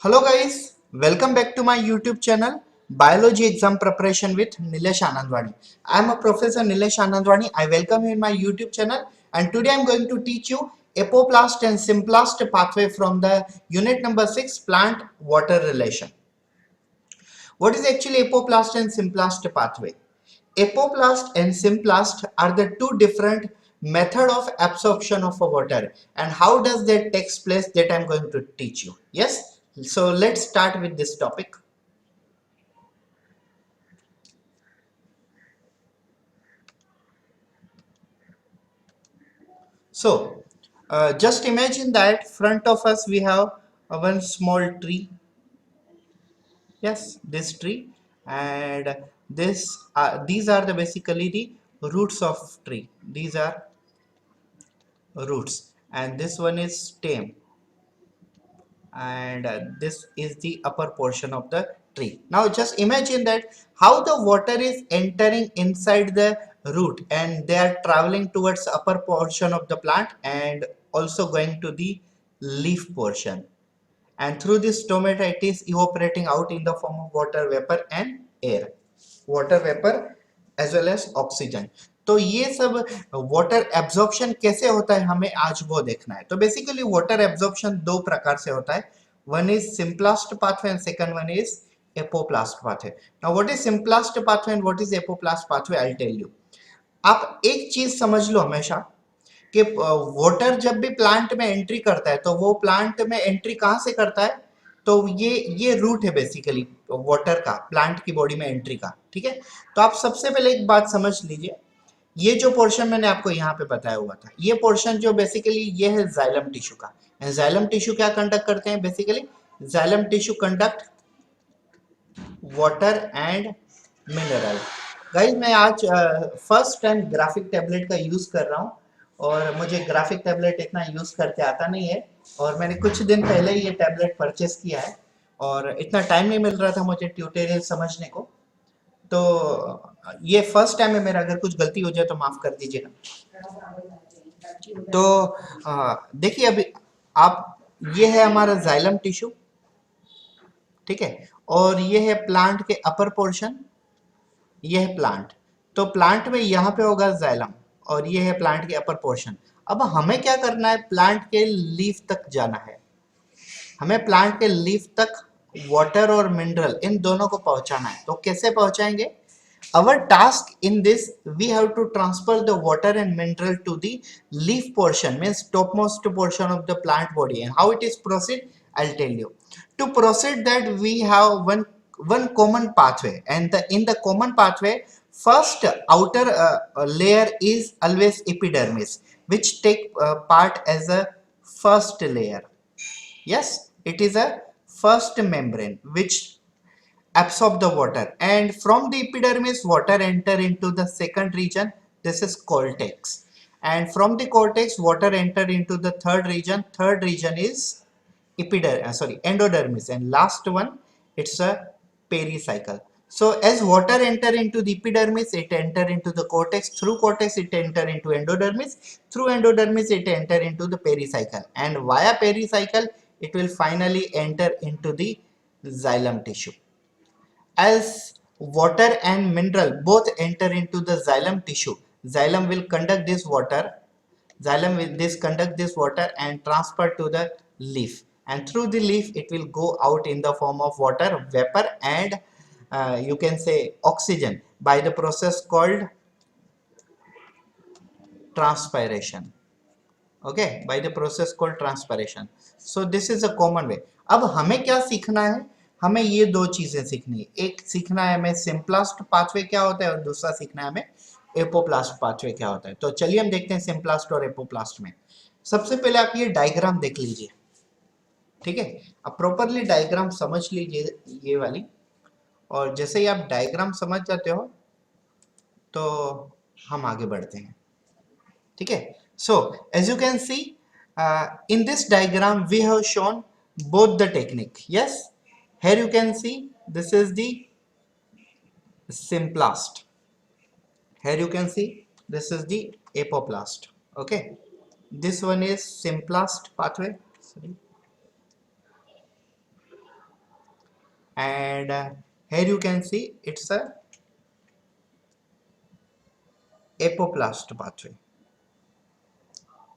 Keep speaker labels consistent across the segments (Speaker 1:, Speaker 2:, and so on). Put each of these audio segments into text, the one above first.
Speaker 1: Hello guys, welcome back to my YouTube channel Biology Exam Preparation with Nilesh Anandwani. I am a Professor Nilesh Anandwani. I welcome you in my YouTube channel and today I am going to teach you apoplast and symplast pathway from the unit number 6 plant water relation. What is actually apoplast and symplast pathway? Apoplast and symplast are the two different method of absorption of water, and how does that takes place, that I'm going to teach you. Yes, so let's start with this topic. So just imagine that front of us we have one small tree. Yes, this tree, and this these are the basically the roots of tree. These are roots, and this one is stem, and this is the upper portion of the tree. Now just imagine that how the water is entering inside the root and they are traveling towards upper portion of the plant and also going to the leaf portion, and through this stomata it is evaporating out in the form of water vapor and air, water vapor as well as oxygen. तो ये सब water absorption कैसे होता है हमें आज वो देखना है. तो बेसिकली वाटर एब्जॉर्प्शन दो प्रकार से होता है. One is symplast pathway and second one is apoplast pathway. Now what is symplast pathway and what is apoplast pathway, I tell you. आप एक चीज समझ लो हमेशा कि वाटर जब भी प्लांट में एंट्री करता है तो वो प्लांट में एंट्री कहाँ से करता है. तो ये रूट है बेसिकली वाटर का प्लांट की बॉडी में एंट्री का. ठीक है, तो आप सबसे पहले एक बात समझ लीजिए. ये जो पोर्शन मैंने आपको यहाँ पे बताया हुआ था, ये पोर्शन जो बेसिकली ये है जाइलम टिश्यू का. जाइलम टिश्यू क्या कंडक्ट करते हैं basically? Xylem tissue conduct water and mineral. Guys मैं आज फर्स्ट टाइम ग्राफिक टैबलेट का यूज कर रहा हूँ और मुझे ग्राफिक टैबलेट इतना यूज करके आता नहीं है, और मैंने कुछ दिन पहले ही ये टैबलेट परचेस किया है और इतना टाइम नहीं मिल रहा था मुझे ट्यूटोरियल समझने को. तो ये फर्स्ट टाइम है मेरा, अगर कुछ गलती हो जाए तो माफ कर दीजिएगा. तो देखिए अभी आप, ये है हमारा जाइलम टिश्यू. ठीक है, और ये है प्लांट के अपर पोर्शन, ये है प्लांट. तो प्लांट में यहाँ पे होगा जाइलम और ये है प्लांट के अपर पोर्शन. अब हमें क्या करना है, प्लांट के लीफ तक जाना है. हमें प्लांट के लीफ तक वाटर और मिनरल इन दोनों को पहुंचाना है. तो कैसे पहुंचाएंगे? Our task in this, we have to transfer the water and mineral to the leaf portion, means topmost portion of the plant body. And how it is proceed, I'll tell you. To proceed that, we have one common pathway, and in the common pathway, first outer layer is always epidermis, which take part as a first layer. Yes, it is a first membrane which absorb the water, and from the epidermis water enter into the second region, this is cortex, and from the cortex water enter into the third region is endodermis, and last one it's a pericycle. So as water enter into the epidermis, it enter into the cortex, through cortex it enter into endodermis, through endodermis it enter into the pericycle, and via pericycle it will finally enter into the xylem tissue. As water and mineral both enter into the xylem tissue, xylem will conduct this water, xylem will this conduct this water and transfer to the leaf, and through the leaf it will go out in the form of water vapor and you can say oxygen by the process called transpiration. Okay, by the process called transpiration. So this is a common way. अब हमें क्या सीखना है? हमें ये दो चीजें सीखनी है. एक सीखना है हमें सिंपलास्ट पाथवे क्या होता है और दूसरा सीखना है हमें एपोप्लास्ट पाथवे क्या होता है. तो चलिए हम देखते हैं सिंपलास्ट और एपोप्लास्ट में. सबसे पहले आप ये डायग्राम देख लीजिए. ठीक है, अब प्रॉपरली डायग्राम समझ लीजिए ये वाली, और जैसे ही आप डायग्राम समझ जाते हो तो हम आगे बढ़ते हैं. ठीक है, so as you can see in this diagram we have shown both the technique. Yes, here you can see this is the symplast, here you can see this is the apoplast. Okay, this one is symplast pathway. Sorry. and here you can see it's a apoplast pathway.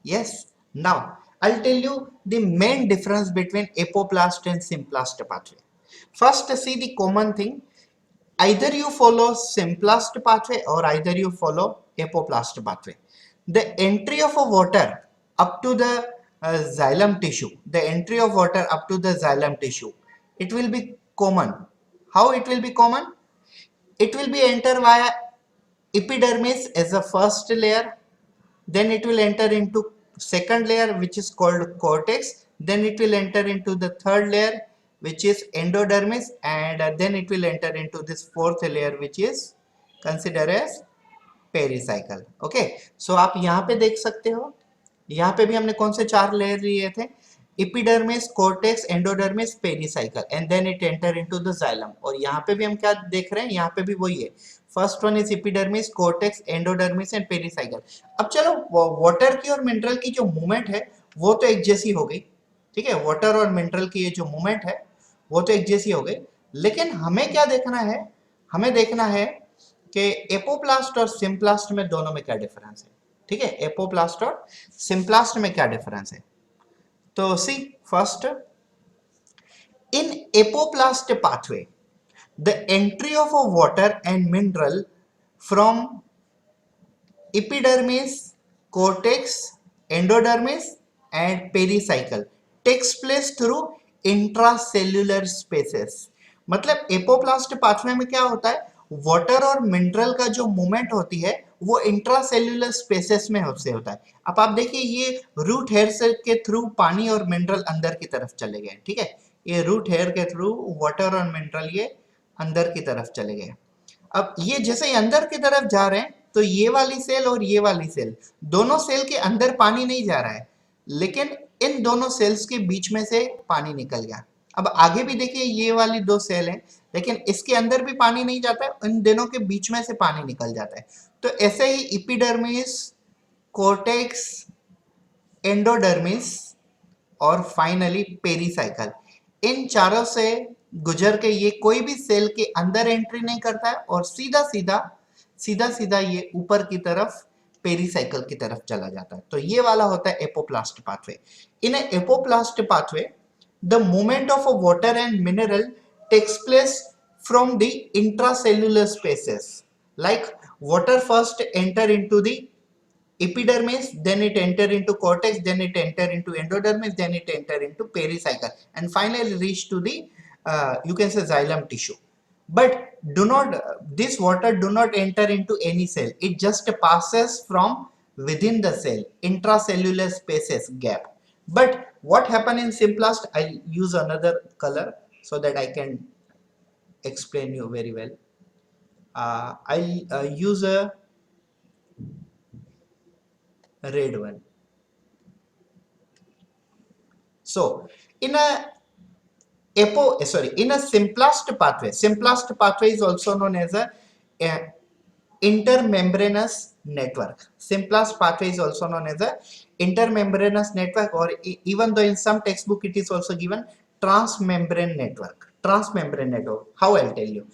Speaker 1: Yes, now I'll tell you the main difference between apoplast and symplast pathway. First, see the common thing. Either you follow symplast pathway or either you follow apoplast pathway. The entry of a water up to the xylem tissue, the entry of water up to the xylem tissue, it will be common. How it will be common? It will be enter via epidermis as a first layer, then it will enter into second layer which is called cortex, then it will enter into the third layer which is endodermis, and then it will enter into this fourth layer which is considered as pericycle. Okay, so आप यहाँ पे देख सकते हो, यहाँ पे भी हमने कौन से चार लेयर लिए थे, epidermis, cortex, endodermis, pericycle, and then it enter into the xylem. और यहाँ पे भी हम क्या देख रहे हैं, यहाँ पे भी वही है. First one is epidermis, cortex, endodermis and pericycle. अब चलो वाटर की और मिनरल की जो मूवमेंट है वो तो एक जैसी हो गई, ठीक है, वाटर और मिनरल की ये जो मूवमेंट है वो तो एक जैसी हो गई, लेकिन हमें क्या देखना है, हमें देखना है कि एपोप्लास्ट और सिम्प्लास्ट में दोनों में क्या डिफरेंस है. ठीक है, एपोप्लास्ट और सिम्प्लास्ट में क्या डिफरेंस है. तो see first, in apoplast pathway the entry of a water and mineral from epidermis, cortex, endodermis and pericycle takes place through intracellular spaces. मतलब एपोप्लास्ट पाथवे में क्या होता है, वाटर और मिनरल का जो मूवमेंट होती है वो इंट्रासेल्युलर स्पेसेस में से होता है. अब आप देखिए ये रूट हेयर से के थ्रू पानी और मिनरल अंदर की तरफ चले गए, ठीक है, ये रूट हेयर के थ्रू वाटर और मिनरल ये अंदर की तरफ चले गए. अब ये जैसे ही अंदर की तरफ जा रहे हैं तो ये वाली सेल और ये वाली सेल, दोनों सेल के अंदर पानी नहीं जा रहा है, लेकिन इन दोनों सेल्स के बीच में से पानी निकल गया. अब आगे भी देखिए ये वाली दो सेल हैं, लेकिन इसके अंदर भी पानी नहीं जाता है, इन दोनों के बीच में से पानी निकल जाता है. तो ऐसे ही एपिडर्मिस, कोर्टेक्स, एंडोडर्मिस और फाइनली पेरिसाइकल, इन चारों से गुजर के ये कोई भी सेल के अंदर एंट्री नहीं करता है और सीधा सीधा ये ऊपर की तरफ पेरिसाइकल की तरफ चला जाता है. तो ये वाला होता है apoplast pathway. In apoplast pathway the movement of a water and mineral takes place from the intracellular spaces. Like water first enter into the epidermis, then it enter into cortex, then it enter into endodermis, then it enter into pericycle, and finally reach to the you can say xylem tissue. But do not this water do not enter into any cell, it just passes from within the cell, intracellular spaces gap. But what happen in simplast, I'll use another color so that I can explain you very well. I'll use a red one. So in a in a simplast pathway is also known as a intermembranous network. Simplast pathway is also known as a intermembranous network, or even though in some textbook it is also given transmembrane network. Transmembrane network. How I'll tell you.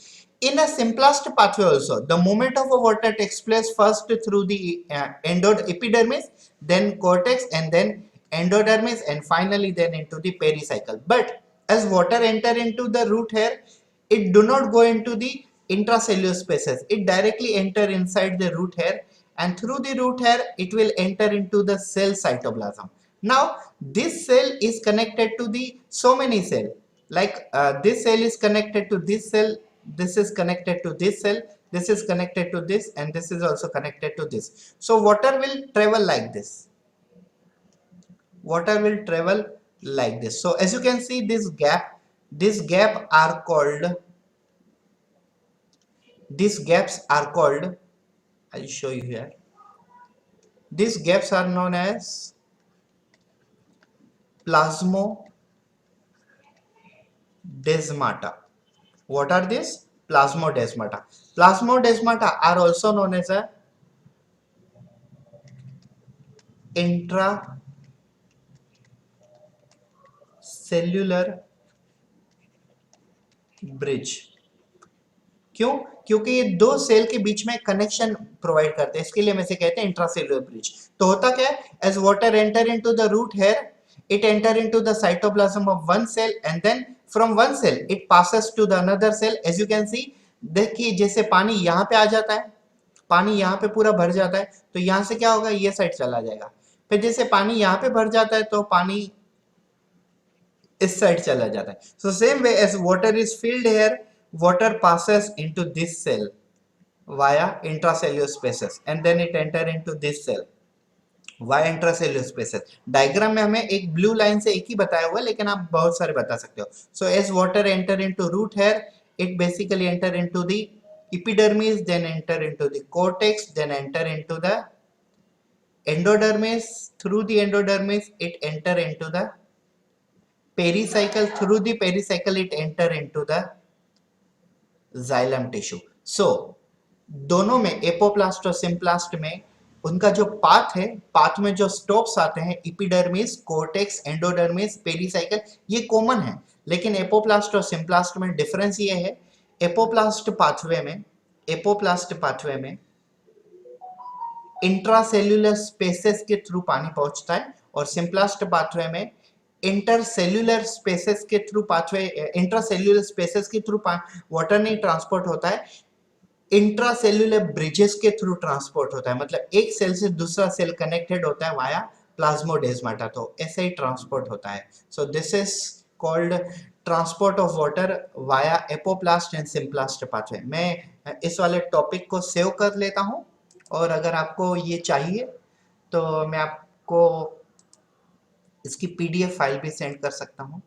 Speaker 1: In a simplest pathway also, the movement of a water takes place first through the epidermis, then cortex, and then endodermis, and finally then into the pericycle. But as water enter into the root hair, it do not go into the intracellular spaces, it directly enter inside the root hair, and through the root hair it will enter into the cell cytoplasm. Now this cell is connected to the so many cell, like this cell is connected to this cell, this is connected to this cell, this is connected to this, and this is also connected to this. So water will travel like this, water will travel like this. So as you can see, this gap are called, these gaps are called, I'll show you here, these gaps are known as plasmodesmata. What are these? Plasmodesmata. Plasmodesmata are also known as a intracellular bridge. क्यों? क्योंकि ये दो cell के बीच में connection provide करते हैं, इसके लिए हम इसे कहते हैं इंट्रासेलुलर ब्रिज। तो होता क्या है, as water enter into the root hair, it enter into the cytoplasm of one cell and then from one cell it passes to the another cell। as you can see, देखिए जैसे पानी यहाँ पे आ जाता है, पानी यहाँ पे पूरा भर जाता है, तो यहाँ से क्या होगा, ये साइड चला जाएगा। फिर जैसे पानी यहाँ पे भर जाता है तो पानी इस साइड चला जाता है। So same way as water is filled here, water passes into this cell via intracellular spaces and then it enter into this cell via intracellular spaces। Diagram में हमें एक ब्लू लाइन से एक ही बताया हुआ है, लेकिन आप बहुत सारे बता सकते हो। So as water enter into root hair, it basically enter into the epidermis, then enter into the cortex, then enter into the endodermis, through the endodermis it enter into the pericycle, through the pericycle it enter into the xylem tissue। so दोनों में, apoplast और symplast में, उनका जो path है, path में जो stops आते हैं, इपिडर्मिस, कोर्टेक्स, एंडोडर्मिस, पेरिसाइकल, ये कॉमन है। लेकिन एपोप्लास्ट और सिम्प्लास्ट में डिफरेंस ये है, एपोप्लास्ट पाथवे में इंट्रासेल्युलर स्पेसेस के थ्रू पानी पहुंचता है, और सिम्प्लास्ट पाथवे में इंटरसेल्युलर स्पेसेस के थ्रू पाथवे, इंट्रासेल्युलर स्पेसेस के थ्रू वाटर नहीं ट्रांसपोर्ट होता है, इंट्रासेल्युलर ब्रिजेस के थ्रू ट्रांसपोर्ट होता है। मतलब एक सेल से दूसरा सेल कनेक्टेड होता है वाया प्लाज्मोडेस्माटा, तो ऐसे ही ट्रांसपोर्ट होता है। So this is called transport of water via apoplast and symplast pathway. मैं इस वाले टॉपिक को सेव कर लेता हूं, और अगर आपको ये चाहिए तो मैं आपको इसकी पीडीएफ फाइल भी सेंड कर सकता हूं।